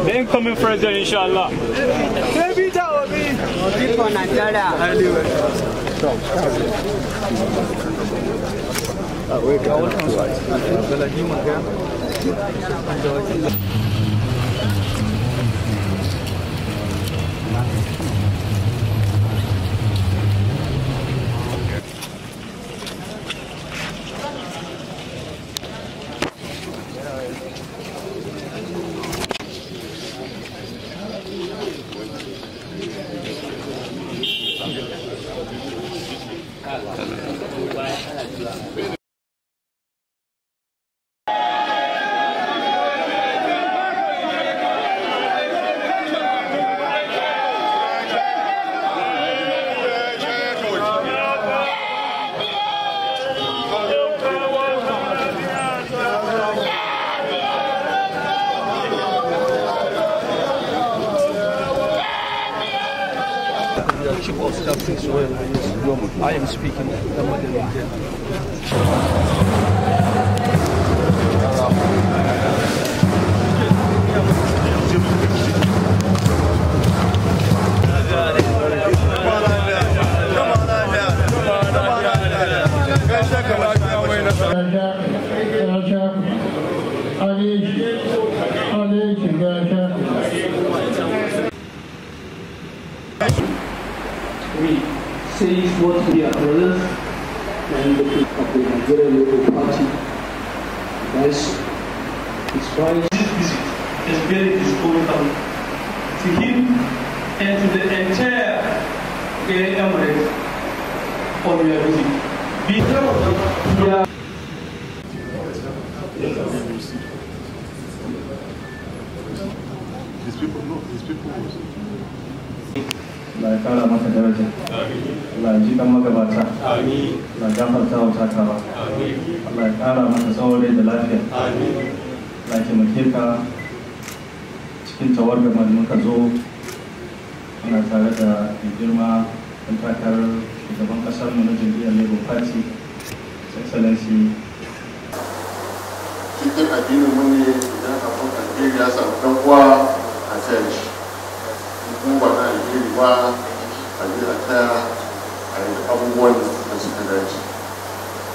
The incoming president, inshallah. I am speaking. We say what we are brothers and the people of the Nigerian Labour Party. Guys, it's why this visit is very important to him and to the entire Emirates on your visit. These people Allah ya kara maka daraja, Allah ya ji kan magabata, Allah ya gafarta wa takawa, Allah ya kara maka tsawon rai da lafiya, Allah ya taimake ka cikin tawagar da muka zo ana tare da mai girma ɗan takarar shugaban ƙasar mu na jam'iyyar Labour Party, Excellency. Cikin addinin mu ne idan abin alheri ya samu ɗan uwa a church. Kuma ba na alheri ba a yi a taya a yi abubuwan da suka dace.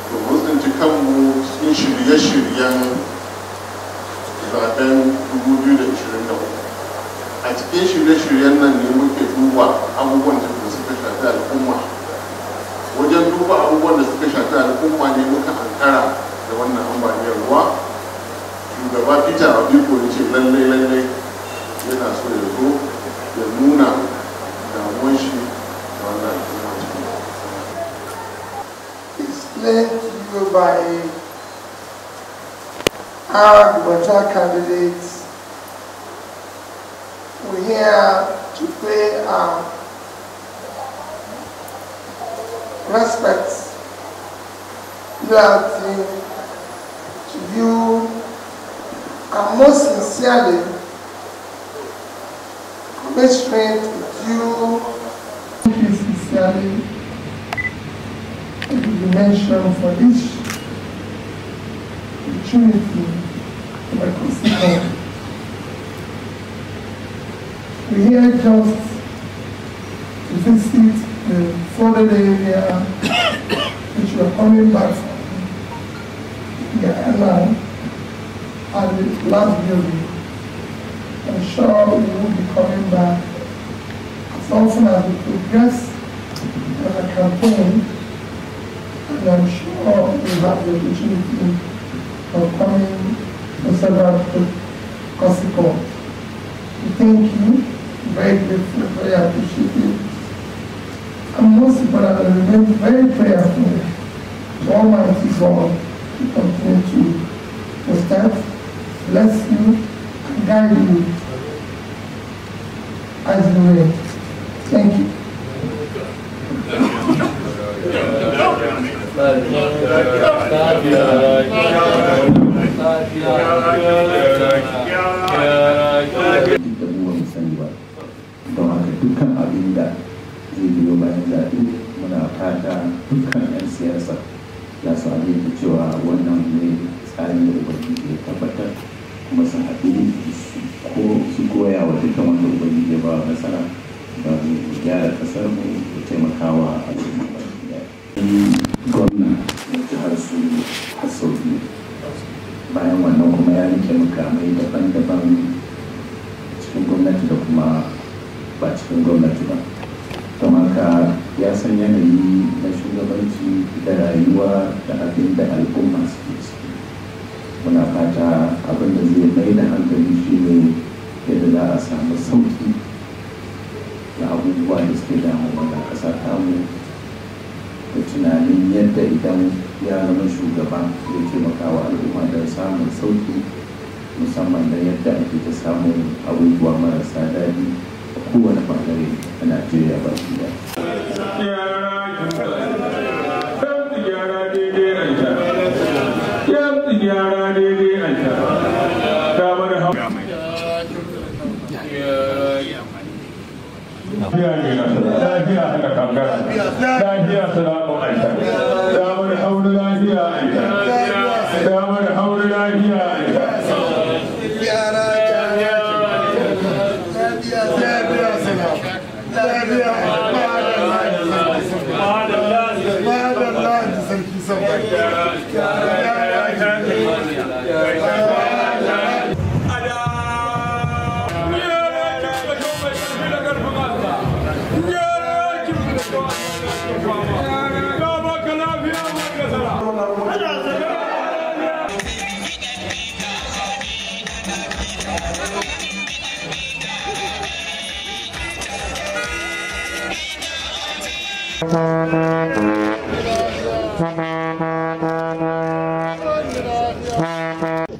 To mun tsinci kanmu cikin shirye-shiryen zaben 2023. A cikin shirye-shiryen nan ne muke duba abubuwan da suka shafi al'umma. Wajen duba abubuwan da suka shafi al'umma ne muka ankara da wannan ambaliyar ruwa. Shugaba Peter Abiko ya ce lallai yana so ya zo ya nuna damuwar shi da wannan al'umma. Explained to you by our gubernatorial candidates. We're here to pay our respects, loyalty to you, and most sincerely commiserate with you. Sincerely, the mention for each opportunity to my constituent. We're here just to visit the flooded area which we are coming back from the airline and the last building. I'm sure we will be coming back as often as we progress in the campaign, and I'm sure we'll have the opportunity of coming to several constituents. We thank you, very grateful, very appreciative, and most importantly, remain very prayerful to Almighty God to continue to protect, bless you, and guide you as you will. Thank you. duk da mu ba mu sani ba. Don haka dukkan abin da zai biyo bayan zaɓe muna fata dukkan 'yan siyasa za su aminta cewa wannan ne tsarin da ubangiji ya tabbatar kuma sun haɗu su koya wa dukkan wanda ubangiji ya ba nasara don gyara ƙasar mu da taimakawa al'umma. Gwamna na jihar su a sauki bayan wannan kuma ya rike mukamai daban-daban cikin gwamnati da kuma ba cikin gwamnati ba. Don haka ya san yanayi na shugabanci da rayuwa da abin da al'umma suke ciki. Muna fata abin da zai mai da hankali shi ne yadda za a samu sauki na abubuwa da suke damu wannan ƙasa tamu da tunanin yadda idan ya zama shugaba ya taimaka wa al'umma don samun sauki musamman da yadda ake ta samun abubuwa marasa daɗi a kowane ɓangare a Najeriya ba su da.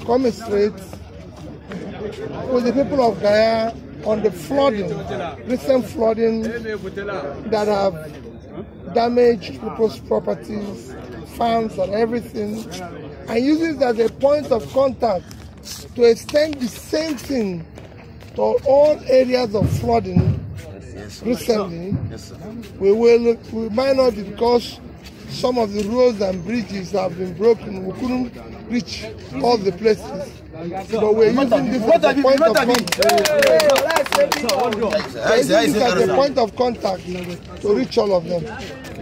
Coming straight with the people of Gaya on the flooding, recent flooding that have damaged people's properties, farms and everything, and using it as a point of contact to extend the same thing to all areas of flooding recently. We might not, because some of the roads and bridges have been broken. We couldn't reach all the places. But we're using this as a point of contact. As a point of contact to reach all of them.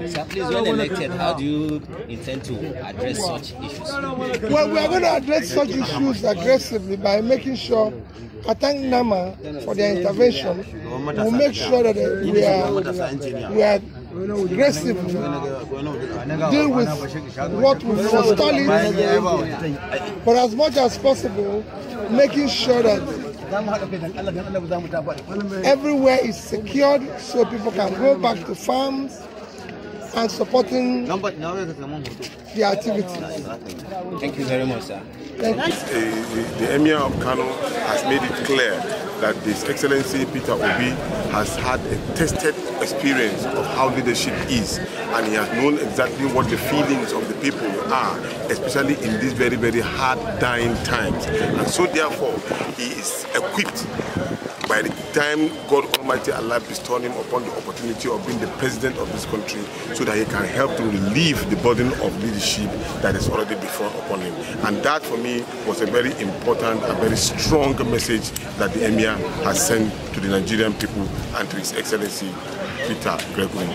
Sir, please, when elected, how do you intend to address such issues? Well, we are going to address such issues aggressively by making sure, I thank NAMA for their intervention. We'll make sure that we are aggressively deal with what we forestall it, but as much as possible, making sure that everywhere is secured so people can go back to farms and supporting the activities. Thank you very much, sir. The Emir of Kano has made it clear that His Excellency Peter Obi has had a tested experience of how leadership is, and he has known exactly what the feelings of the people are, especially in these very, very hard, dying times. And so therefore, he is equipped by the time God Almighty Allah bestowed him upon the opportunity of being the president of this country, so that he can help to relieve the burden of leadership that is already before upon him. And that for me was a very important, a very strong message that the Emir has sent to the Nigerian people and to His Excellency Peter Gregory.